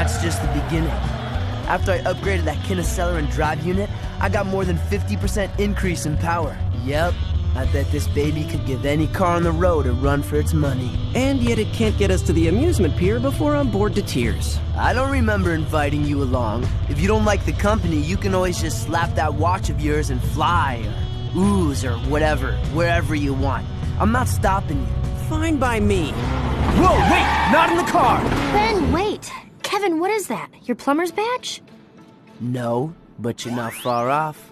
that's just the beginning. After I upgraded that Kineceller and drive unit, I got more than 50% increase in power. Yep, I bet this baby could give any car on the road a run for its money. And yet it can't get us to the amusement pier before I'm bored to tears. I don't remember inviting you along. If you don't like the company, you can always just slap that watch of yours and fly, or ooze, or whatever, wherever you want. I'm not stopping you. Fine by me. Whoa, wait! Not in the car! Ben, wait! Kevin, what is that? Your plumber's badge? No, but you're not far off.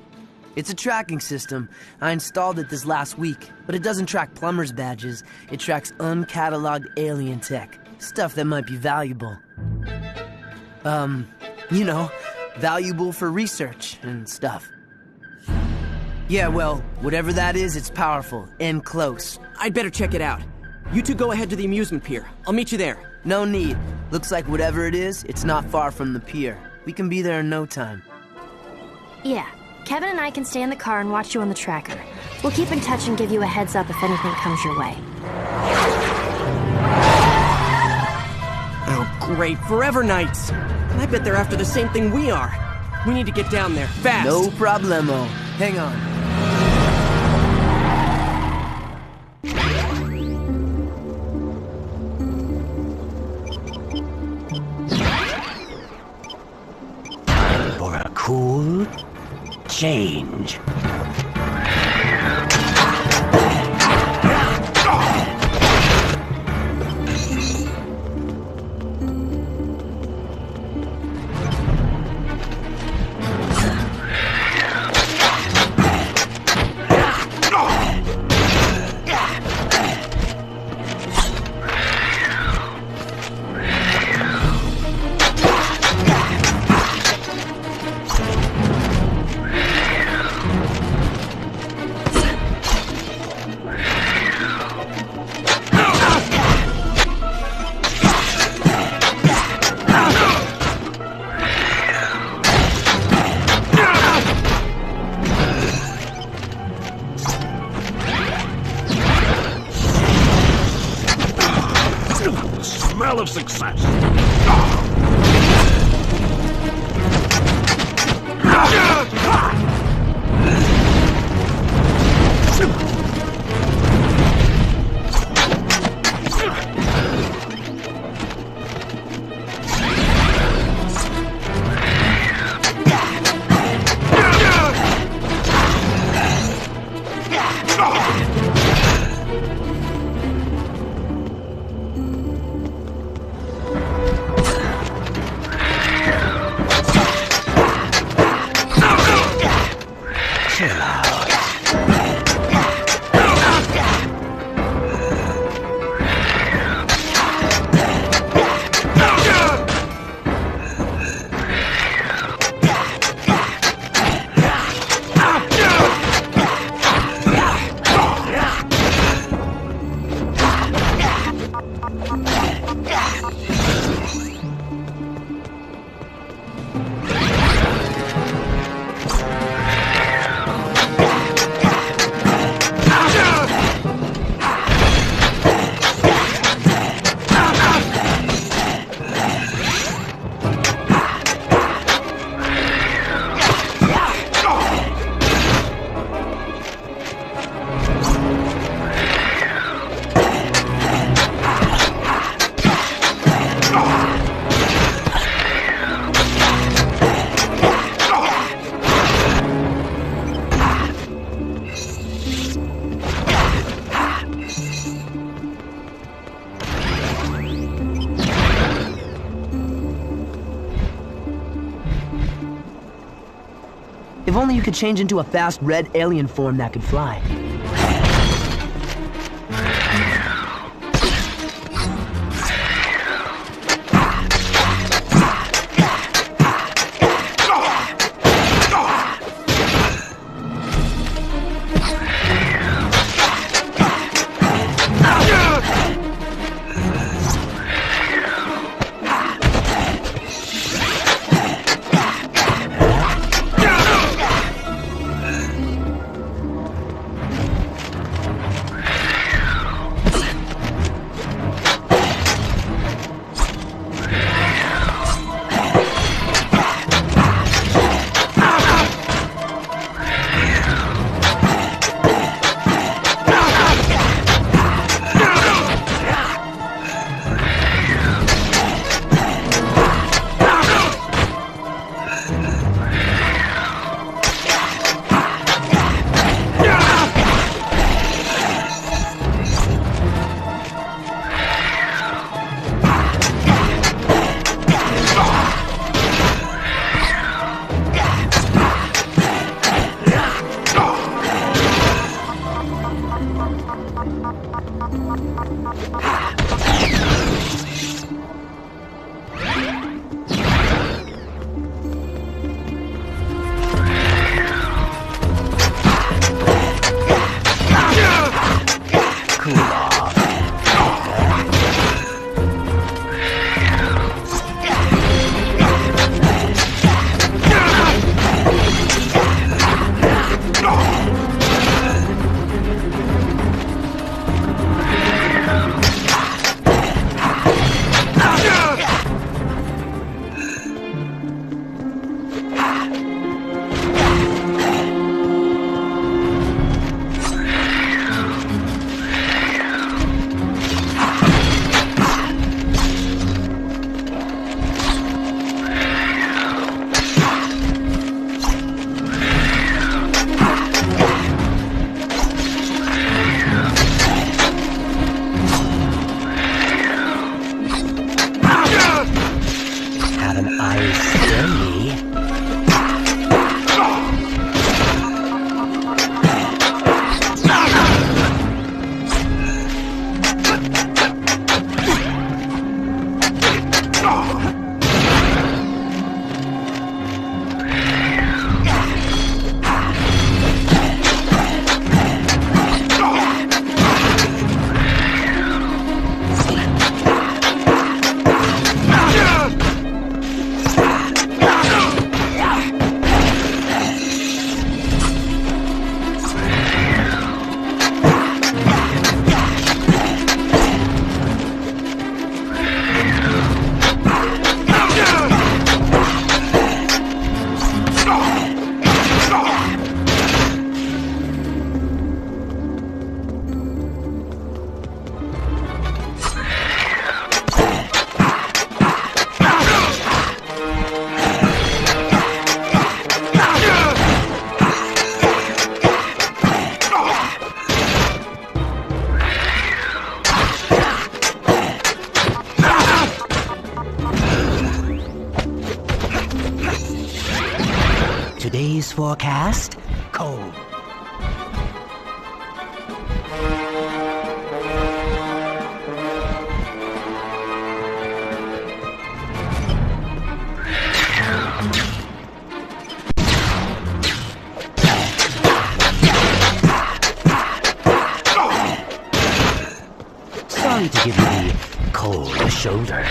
It's a tracking system. I installed it this last week, but it doesn't track plumber's badges. It tracks uncatalogued alien tech. Stuff that might be valuable. You know, valuable for research and stuff. Yeah, well, whatever that is, it's powerful and close. I'd better check it out. You two go ahead to the amusement pier. I'll meet you there. No need. Looks like whatever it is, it's not far from the pier. We can be there in no time. Yeah. Kevin and I can stay in the car and watch you on the tracker. We'll keep in touch and give you a heads up if anything comes your way. Oh, great. Forever Nights. I bet they're after the same thing we are. We need to get down there, fast. No problemo. Hang on. For a cool change. Smell of success. If only you could change into a fast red alien form that could fly. today's forecast, cold. Sorry to give you the cold shoulder.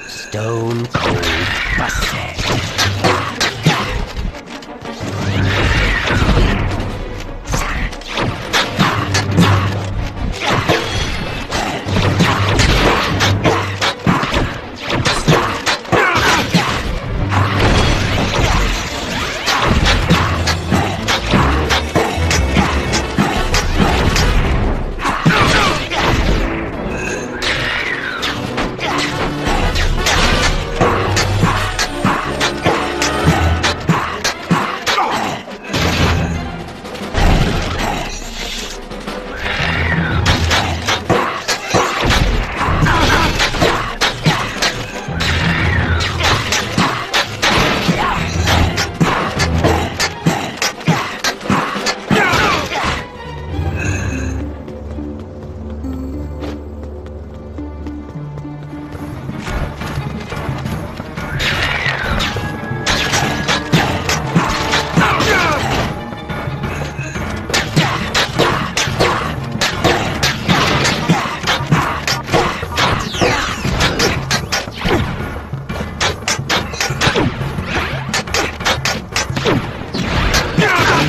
Stone cold busted.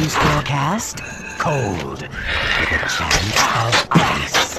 Forecast, cold, with a chance of ice.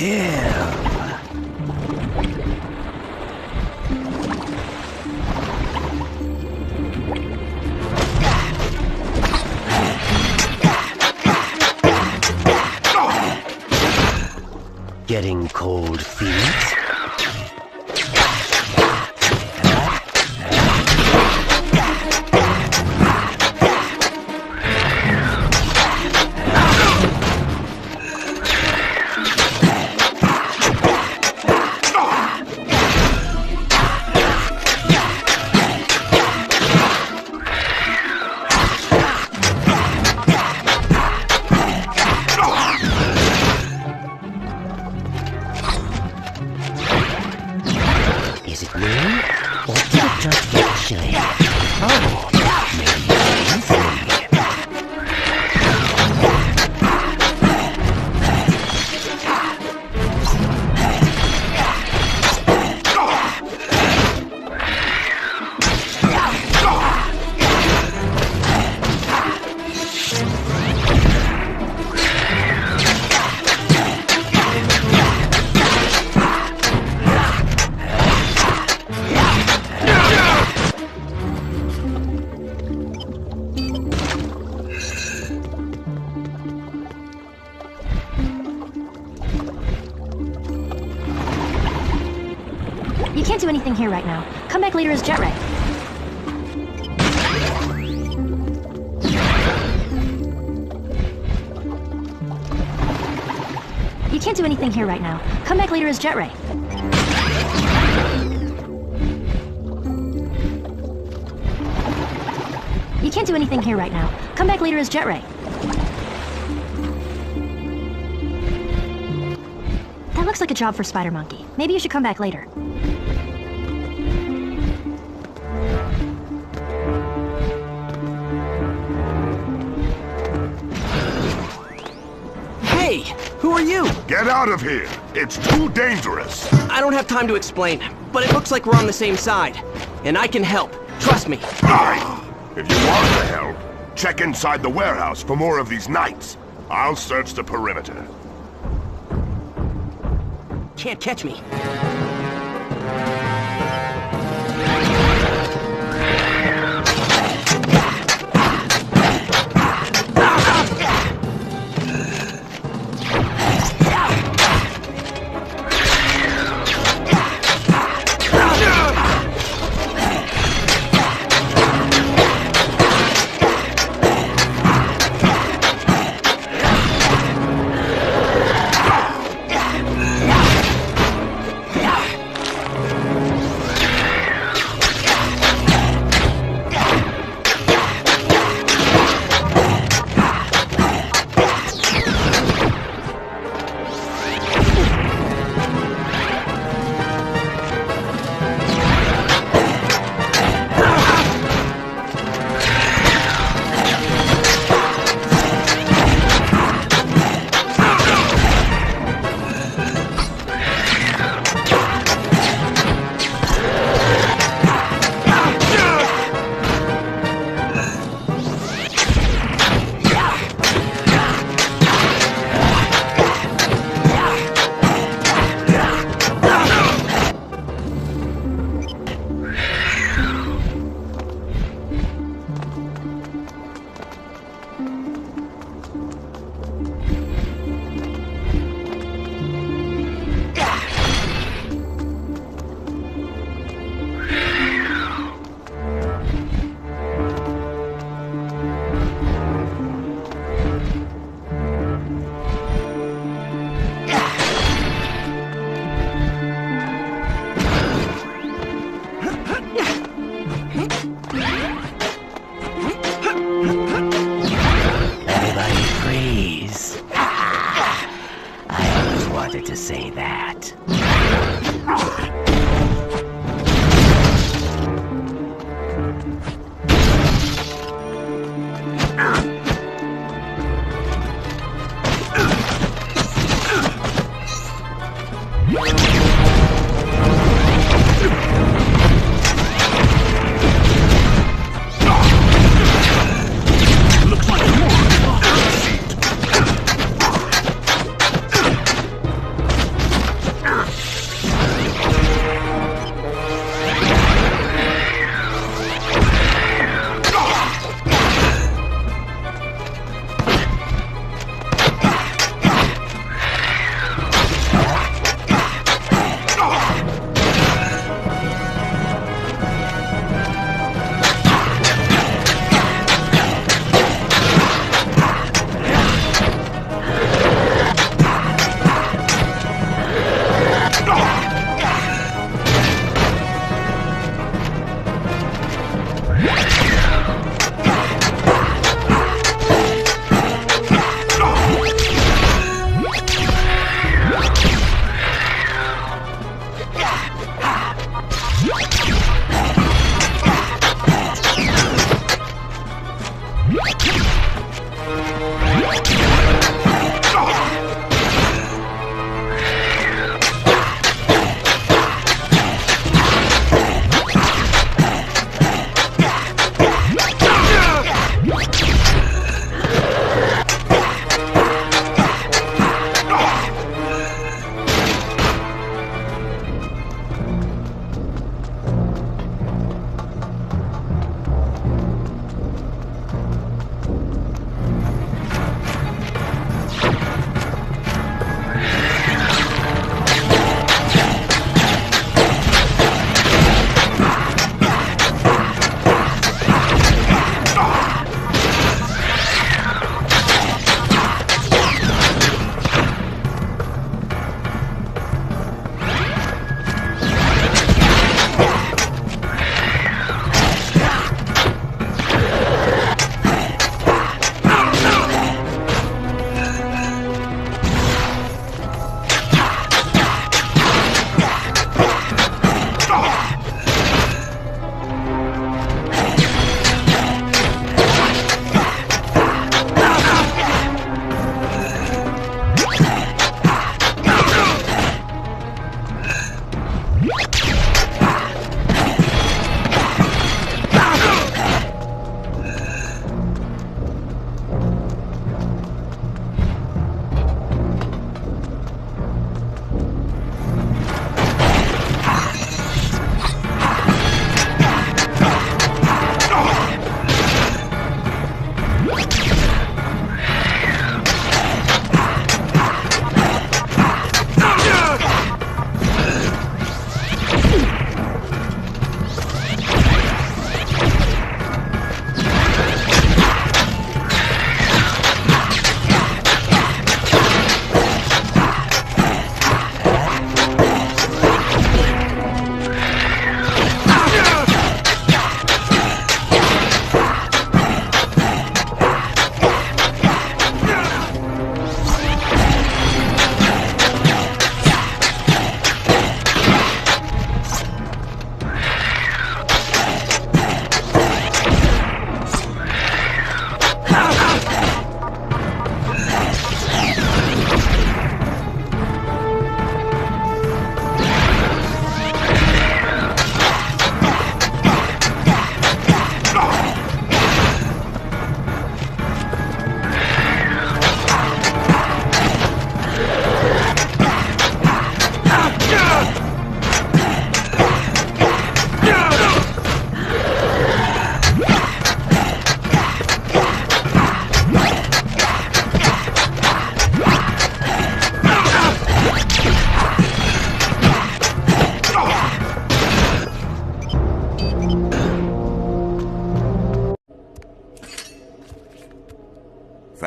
Kill. Getting cold feet? Is it me? Or did it just get chilly? Oh, maybe easily. You can't do anything here right now. Come back later as Jet Ray. You can't do anything here right now. Come back later as Jet Ray. You can't do anything here right now. Come back later as Jet Ray. That looks like a job for Spider Monkey. Maybe you should come back later. Hey, who are you? Get out of here! It's too dangerous! I don't have time to explain, but it looks like we're on the same side. And I can help. Trust me. Fine! If you want to help, check inside the warehouse for more of these knights. I'll search the perimeter. Can't catch me. To say that.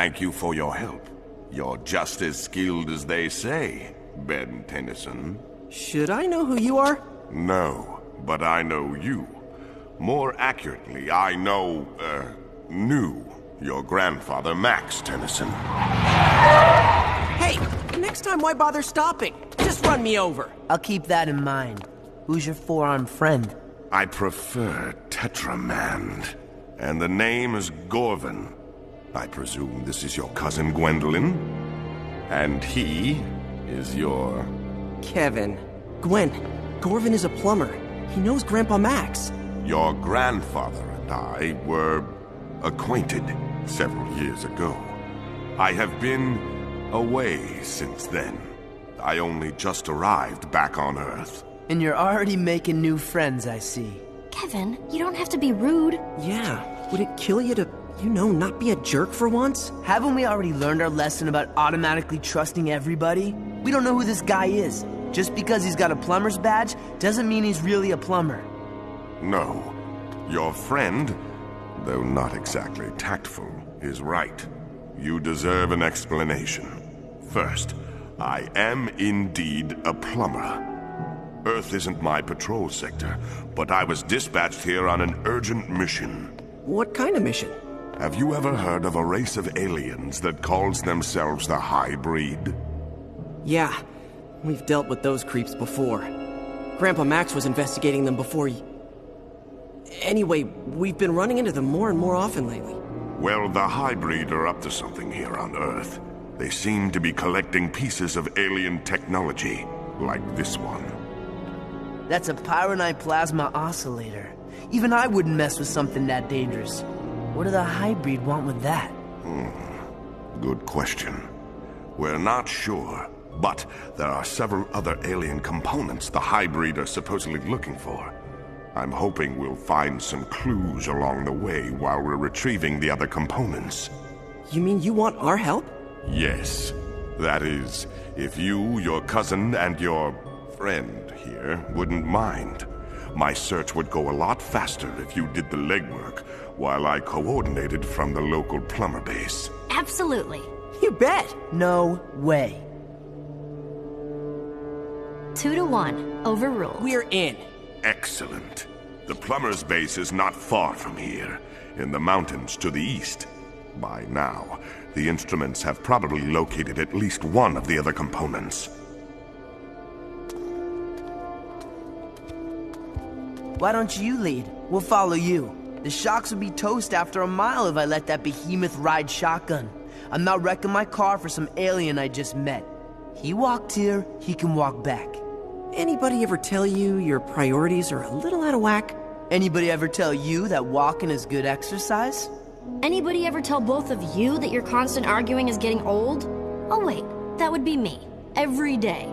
Thank you for your help. You're just as skilled as they say, Ben Tennyson. Should I know who you are? No, but I know you. More accurately, I knew your grandfather, Max Tennyson. Hey, next time why bother stopping? Just run me over. I'll keep that in mind. Who's your four-armed friend? I prefer Tetramand, and the name is Gorvin. I presume this is your cousin Gwendolyn? And he is your... Kevin. Gwen, Gorvin is a plumber. He knows Grandpa Max. Your grandfather and I were acquainted several years ago. I have been away since then. I only just arrived back on Earth. And you're already making new friends, I see. Kevin, you don't have to be rude. Yeah, would it kill you to, not be a jerk for once? Haven't we already learned our lesson about automatically trusting everybody? We don't know who this guy is. Just because he's got a plumber's badge doesn't mean he's really a plumber. No. Your friend, though not exactly tactful, is right. You deserve an explanation. First, I am indeed a plumber. Earth isn't my patrol sector, but I was dispatched here on an urgent mission. What kind of mission? Have you ever heard of a race of aliens that calls themselves the High Breed? Yeah, we've dealt with those creeps before. Grandpa Max was investigating them before Anyway, we've been running into them more and more often lately. Well, the hybrid are up to something here on Earth. They seem to be collecting pieces of alien technology, like this one. That's a pyronite plasma oscillator. Even I wouldn't mess with something that dangerous. What do the hybrid want with that? Good question. We're not sure, but there are several other alien components the hybrid are supposedly looking for. I'm hoping we'll find some clues along the way while we're retrieving the other components. You mean you want our help? Yes. That is, if you, your cousin, and your friend here wouldn't mind. My search would go a lot faster if you did the legwork while I coordinated from the local plumber base. Absolutely. You bet! No way. 2-1. Overruled. We're in. Excellent. The plumber's base is not far from here, in the mountains to the east. By now, the instruments have probably located at least one of the other components. Why don't you lead? We'll follow you. The shocks would be toast after a mile if I let that behemoth ride shotgun. I'm not wrecking my car for some alien I just met. He walked here, he can walk back. Anybody ever tell you your priorities are a little out of whack? Anybody ever tell you that walking is good exercise? Anybody ever tell both of you that your constant arguing is getting old? Oh wait, that would be me. Every day.